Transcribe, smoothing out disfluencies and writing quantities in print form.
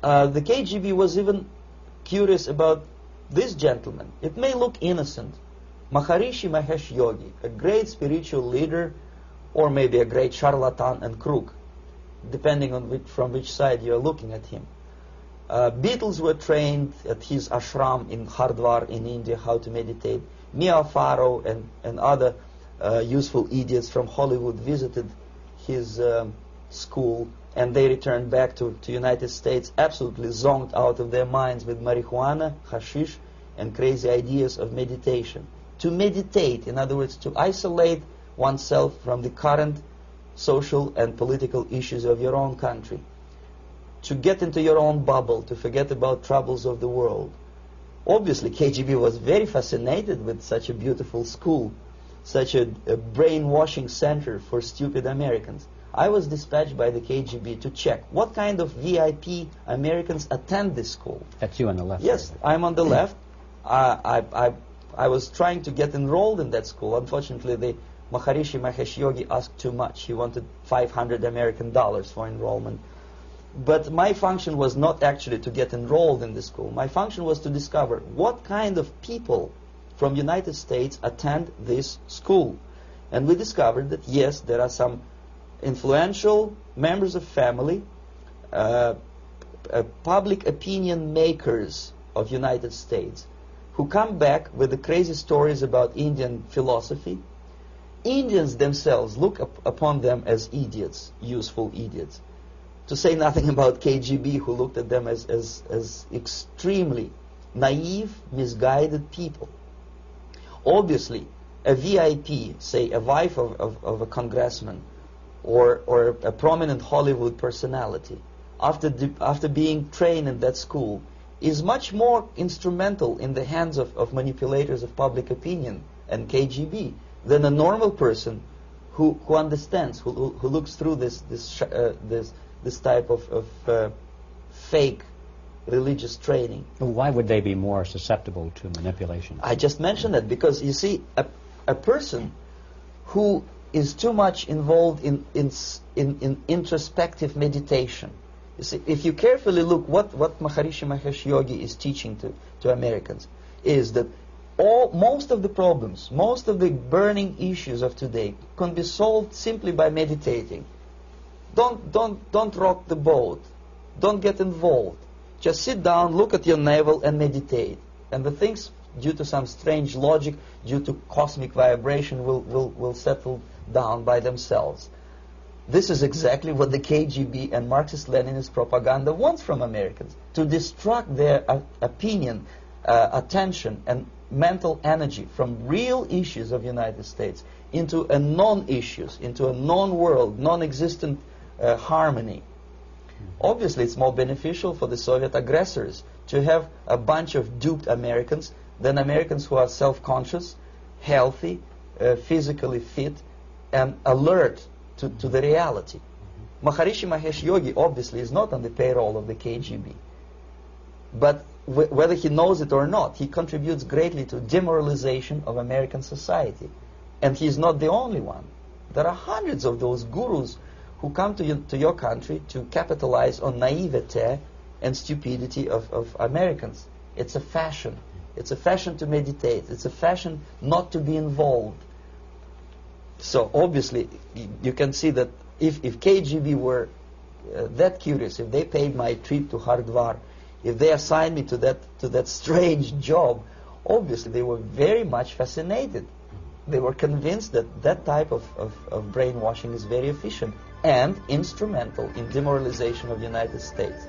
The KGB was even curious about this gentleman. It may look innocent. Maharishi Mahesh Yogi, a great spiritual leader, or maybe a great charlatan and crook, depending on from which side you're looking at him. Beatles were trained at his ashram in Hardwar in India how to meditate. Mia Farrow and other useful idiots from Hollywood visited his school, and they returned back to United States absolutely zonked out of their minds with marijuana, hashish, and crazy ideas of meditation. To meditate, in other words, to isolate oneself from the current social and political issues of your own country. To get into your own bubble, to forget about troubles of the world. Obviously, KGB was very fascinated with such a beautiful school, such a brainwashing center for stupid Americans. I was dispatched by the KGB to check what kind of VIP Americans attend this school. That's you on the left. Yes, I'm on the left. I was trying to get enrolled in that school. Unfortunately, the Maharishi Mahesh Yogi asked too much. He wanted $500 American for enrollment. But my function was not actually to get enrolled in the school. My function was to discover what kind of people from United States attend this school. And we discovered that, yes, there are some influential members of family, public opinion makers of United States, who come back with the crazy stories about Indian philosophy. Indians themselves look upon them as idiots, useful idiots. To say nothing about KGB, who looked at them as extremely naive, misguided people. Obviously, a VIP, say a wife of a congressman, or a prominent Hollywood personality, after being trained in that school, is much more instrumental in the hands of manipulators of public opinion and KGB than a normal person who understands, who looks through this type of fake religious training. Why would they be more susceptible to manipulation? I just mentioned that because, you see, a person who is too much involved in introspective meditation. You see, if you carefully look what Maharishi Mahesh Yogi is teaching to Americans, is that most of the problems, most of the burning issues of today can be solved simply by meditating. Don't rock the boat. Don't get involved. Just sit down, look at your navel, and meditate. And the things, due to some strange logic, due to cosmic vibration, will settle down by themselves. This is exactly what the KGB and Marxist-Leninist propaganda wants from Americans, to distract their opinion, attention, and mental energy from real issues of the United States into a non-issues, into a non-world, non-existent harmony. Obviously, it's more beneficial for the Soviet aggressors to have a bunch of duped Americans than Americans who are self-conscious, healthy, physically fit, and alert to the reality. Maharishi Mahesh Yogi obviously is not on the payroll of the KGB. But whether he knows it or not, he contributes greatly to demoralization of American society. And he's not the only one. There are hundreds of those gurus who come to your country to capitalize on naivete and stupidity of Americans. It's a fashion. It's a fashion to meditate. It's a fashion not to be involved. So obviously, you can see that if KGB were that curious, if they paid my trip to Hardwar, if they assigned me to that strange job, obviously they were very much fascinated. They were convinced that that type of brainwashing is very efficient and instrumental in demoralization of the United States.